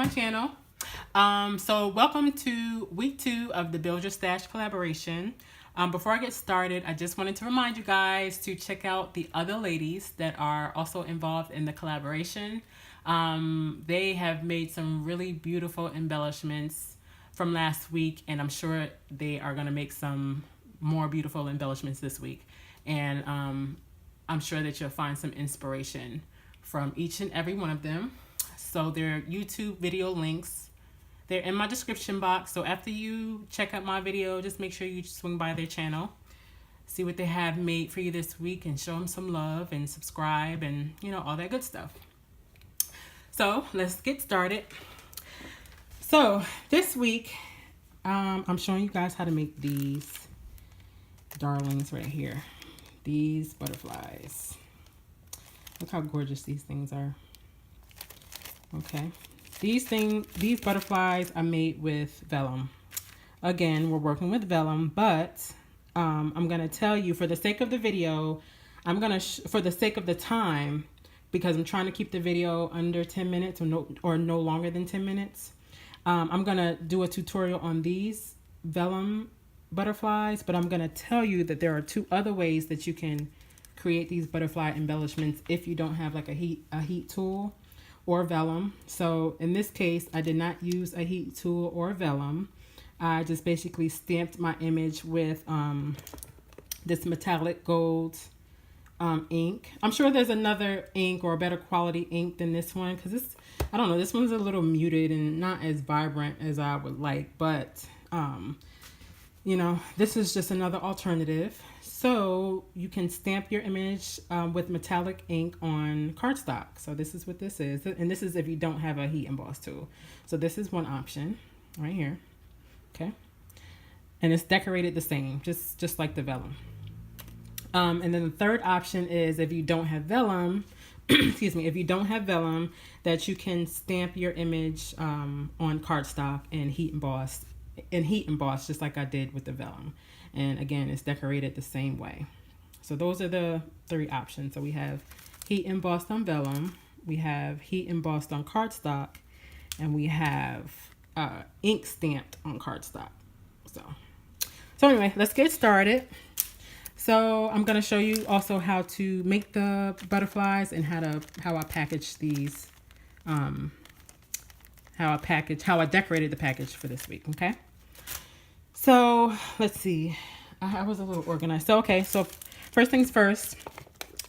my channel. So welcome to week 2 of the Build Your Stash collaboration. Before I get started, I just wanted to remind you guys to check out the other ladies that are also involved in the collaboration. They have made some really beautiful embellishments from last week, and I'm sure they are going to make some more beautiful embellishments this week. And I'm sure that you'll find some inspiration from each and every one of them. So their YouTube video links, they're in my description box. So after you check out my video, just make sure you swing by their channel, see what they have made for you this week, and show them some love and subscribe and, you know, all that good stuff. So let's get started. So this week, I'm showing you guys how to make these darlings right here. These butterflies. Look how gorgeous these things are. Okay. These butterflies are made with vellum. Again, we're working with vellum, but I'm going to tell you, for the sake of the video, for the sake of the time, because I'm trying to keep the video under 10 minutes or no longer than 10 minutes. I'm going to do a tutorial on these vellum butterflies, but I'm going to tell you that there are 2 other ways that you can create these butterfly embellishments if you don't have like a heat tool or vellum. So in this case, I did not use a heat tool or vellum. I just basically stamped my image with this metallic gold ink. I'm sure there's another ink or a better quality ink than this one, because I don't know, this one's a little muted and not as vibrant as I would like, but you know, this is just another alternative. So you can stamp your image with metallic ink on cardstock. So this is what this is. And this is if you don't have a heat emboss tool. So this is one option right here. Okay. And it's decorated the same, just like the vellum. And then the third option is if you don't have vellum, excuse me, if you don't have vellum, that you can stamp your image on cardstock and heat emboss just like I did with the vellum. And again, it's decorated the same way. So those are the 3 options. So we have heat embossed on vellum, we have heat embossed on cardstock, and we have ink stamped on cardstock. So anyway, let's get started. So I'm going to show you also how to make the butterflies and how I package these, how I decorated the package for this week. Okay. So let's see. I was a little organized. So, okay. So first things first,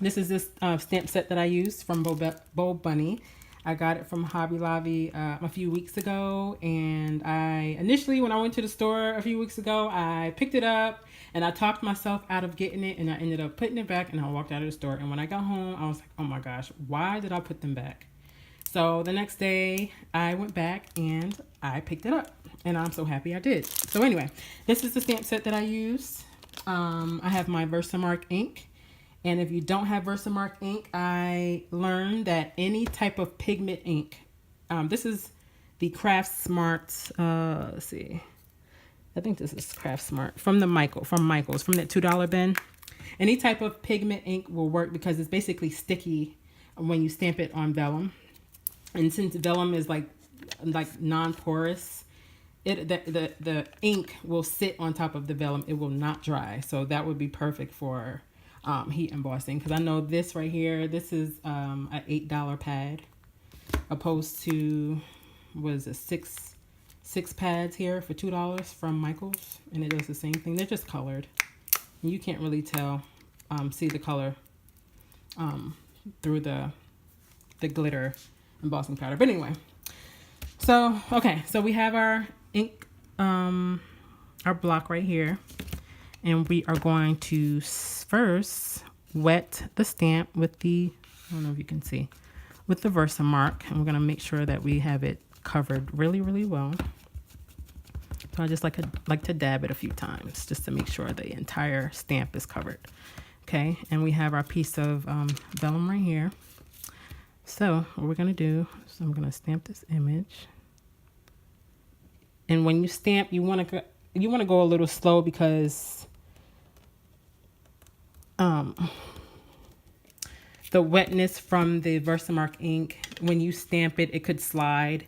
this is this stamp set that I used from Bo Bunny. I got it from Hobby Lobby a few weeks ago. And initially, when I went to the store a few weeks ago, I picked it up and I talked myself out of getting it, and I ended up putting it back, and I walked out of the store. And when I got home, I was like, oh my gosh, why did I put them back? So the next day I went back and I picked it up, and I'm so happy I did. So anyway, this is the stamp set that I used. I have my Versamark ink. And if you don't have Versamark ink, I learned that any type of pigment ink, this is the Craft Smart, let's see, I think this is Craft Smart from Michael's, from that $2 bin. Any type of pigment ink will work because it's basically sticky when you stamp it on vellum. And since vellum is like non-porous, the ink will sit on top of the vellum. It will not dry. So that would be perfect for heat embossing, because I know this right here, this is an $8 pad opposed to, what is it, six pads here for $2 from Michael's, and it does the same thing. They're just colored. You can't really tell, see the color through the glitter embossing powder. But anyway, so okay, so we have our ink, our block right here. And we are going to first wet the stamp with I don't know if you can see, with the Versamark. And we're going to make sure that we have it covered really, really well. So I just like to dab it a few times just to make sure the entire stamp is covered. Okay, and we have our piece of vellum right here. So what we're going to do, so I'm going to stamp this image. And when you stamp, you want to go a little slow, because the wetness from the Versamark ink, when you stamp it, it could slide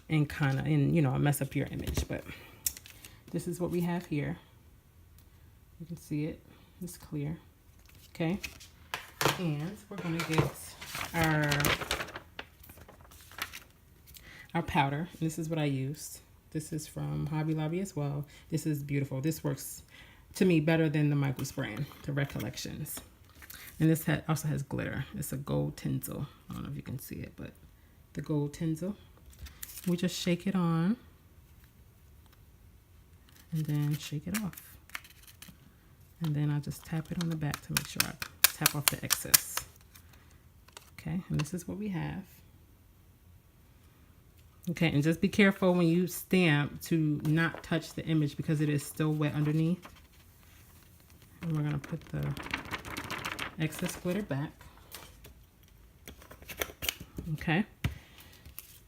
and kind of, and you know, mess up your image. But this is what we have here. You can see it. It's clear. Okay. And we're going to get our powder. And this is what I used. This is from Hobby Lobby as well. This is beautiful. This works to me better than the Michaels brand, the Recollections. And this also has glitter. It's a gold tinsel. I don't know if you can see it, but the gold tinsel. We just shake it on and then shake it off. And then I'll just tap it on the back to make sure I tap off the excess. Okay, and this is what we have. Okay, and just be careful when you stamp to not touch the image because it is still wet underneath. And we're gonna put the excess glitter back. Okay.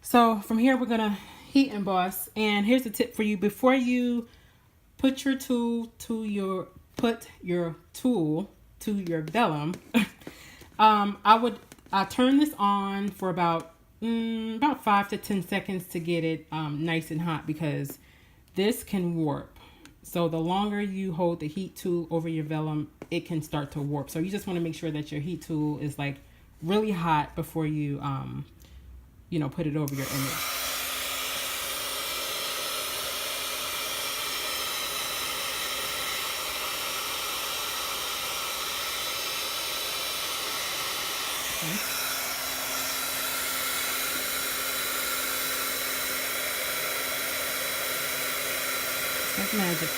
So from here, we're gonna heat emboss. And here's a tip for you. Before you put your tool to your vellum, I turn this on for about 5 to 10 seconds to get it nice and hot, because this can warp. So the longer you hold the heat tool over your vellum, it can start to warp. So you just want to make sure that your heat tool is like really hot before you you know, put it over your image. Like magic.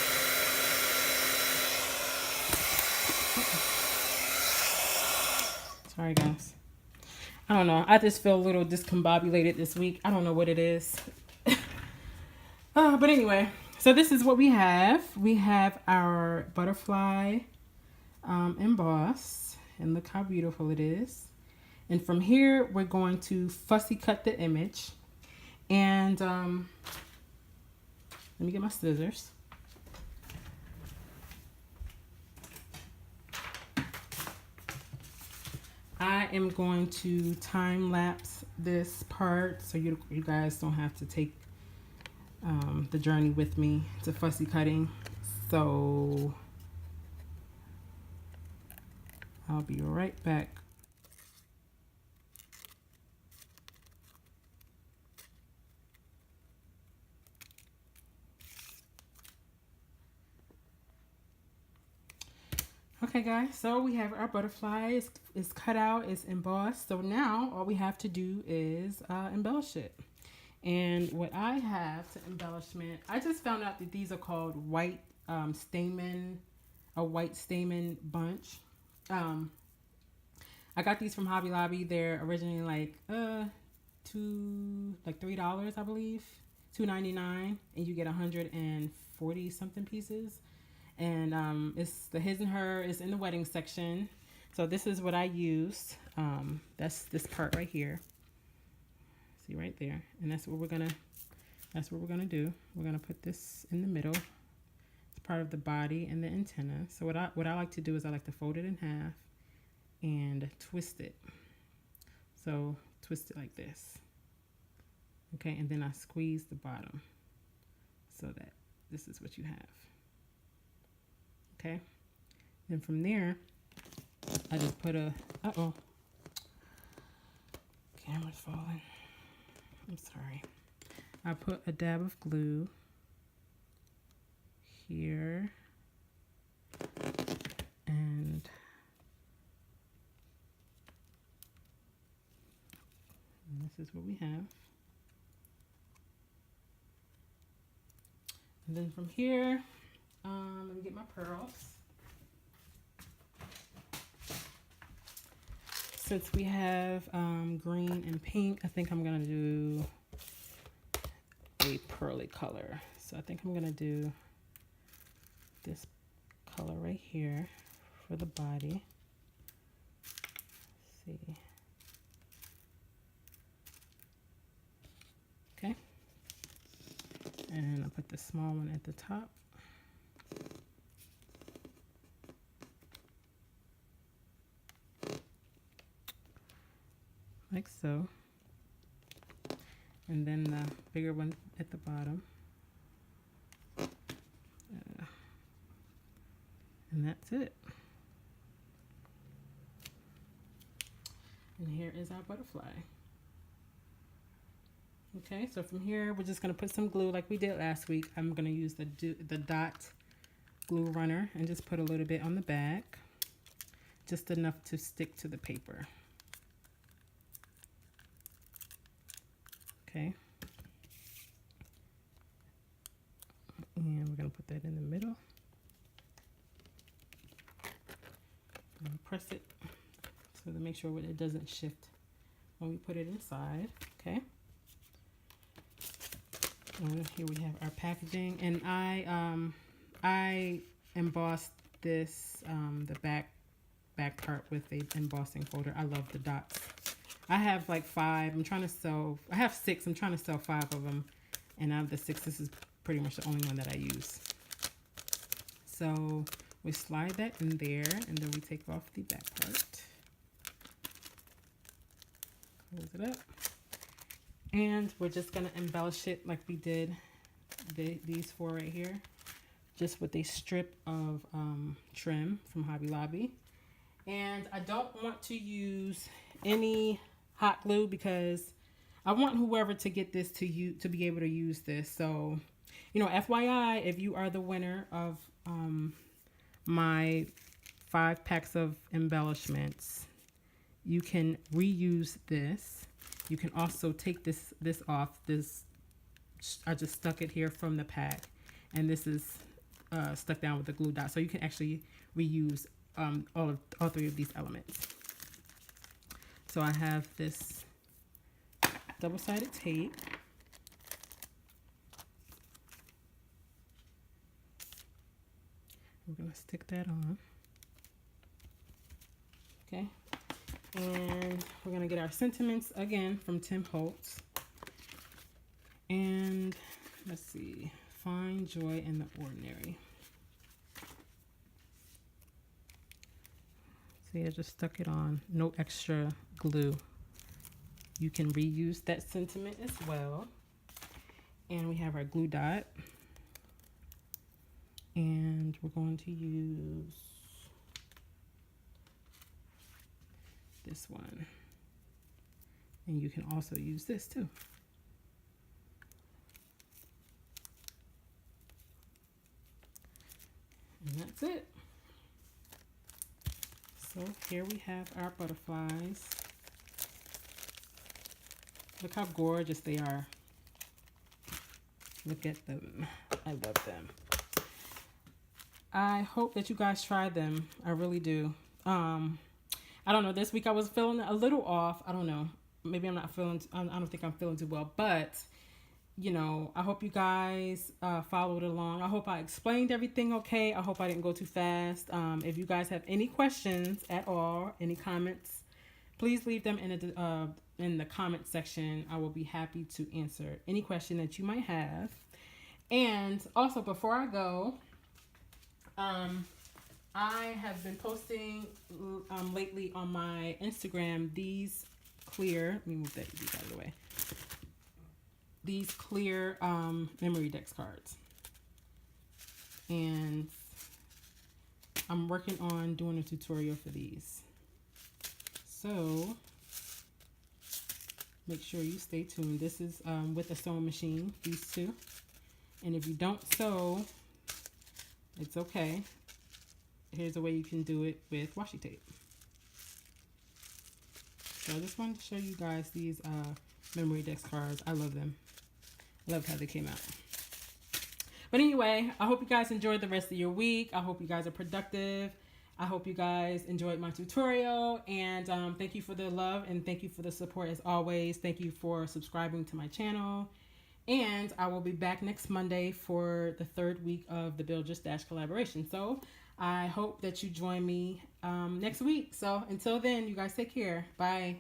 Sorry guys. I don't know. I just feel a little discombobulated this week. I don't know what it is. But anyway, so this is what we have. We have our butterfly emboss. And look how beautiful it is. And from here, we're going to fussy cut the image. And let me get my scissors. I am going to time lapse this part so you guys don't have to take the journey with me to fussy cutting. So I'll be right back. Okay guys, so we have our butterfly. It's cut out, it's embossed. So now all we have to do is embellish it. And what I have to embellishment, I just found out that these are called white stamen, a white stamen bunch. I got these from Hobby Lobby. They're originally like $3, I believe, $2.99, and you get 140 something pieces. And it's the his and her is in the wedding section. So this is what I used. That's this part right here. See right there. And that's what we're gonna do. We're gonna put this in the middle. It's part of the body and the antenna. So what I like to do is I like to fold it in half and twist it. So twist it like this. Okay, and then I squeeze the bottom so that this is what you have. Okay, then from there, I just put a, camera's falling. I'm sorry. I put a dab of glue here, and this is what we have. And then from here, let me get my pearls. Since we have green and pink, I think I'm gonna do a pearly color. So I think I'm gonna do this color right here for the body. Let's see. Okay. And I'll put the small one at the top. Like so. and then the bigger one at the bottom. And that's it. And here is our butterfly. Okay, so from here, we're just gonna put some glue like we did last week. I'm gonna use the dot glue runner and just put a little bit on the back, just enough to stick to the paper. Okay. And we're gonna put that in the middle. And press it so to make sure it doesn't shift when we put it inside. Okay. And here we have our packaging, and I embossed this the back part with a embossing folder. I love the dots. I have like 5. I'm trying to sell. I have 6. I'm trying to sell 5 of them, and out of the 6, this is pretty much the only one that I use. So we slide that in there, and then we take off the back part. Close it up. And we're just going to embellish it like we did these 4 right here. Just with a strip of trim from Hobby Lobby. And I don't want to use any hot glue because I want whoever to get this to be able to use this. So, you know, FYI, if you are the winner of my 5 packs of embellishments, you can reuse this. You can also take this off. I just stuck it here from the pack, and this is stuck down with the glue dot. So you can actually reuse all 3 of these elements. So I have this double-sided tape. We're gonna stick that on. Okay. And we're going to get our sentiments again from Tim Holtz. And let's see, find joy in the ordinary. See, I just stuck it on. No extra glue. You can reuse that sentiment as well. And we have our glue dot. And we're going to use this one, and you can also use this too. And that's it. So here we have our butterflies. Look how gorgeous they are. Look at them. I love them. I hope that you guys try them. I really do. I don't know, this week I was feeling a little off. I don't know. Maybe I'm not feeling, I don't think I'm feeling too well. But, you know, I hope you guys followed along. I hope I explained everything okay. I hope I didn't go too fast. If you guys have any questions at all, any comments, please leave them in the comment section. I will be happy to answer any question that you might have. And also, before I go, I have been posting lately on my Instagram these clear, let me move these out of the way, these clear memory dex cards. And I'm working on doing a tutorial for these. So make sure you stay tuned. This is with a sewing machine, these 2. And if you don't sew, it's okay. Here's a way you can do it with washi tape. So I just wanted to show you guys these memory dex cards. I love them. I love how they came out. But anyway, I hope you guys enjoyed the rest of your week. I hope you guys are productive. I hope you guys enjoyed my tutorial. And thank you for the love and thank you for the support as always. Thank you for subscribing to my channel. And I will be back next Monday for the 3rd week of the Build Your Stash collaboration. So I hope that you join me next week. So until then, you guys take care. Bye.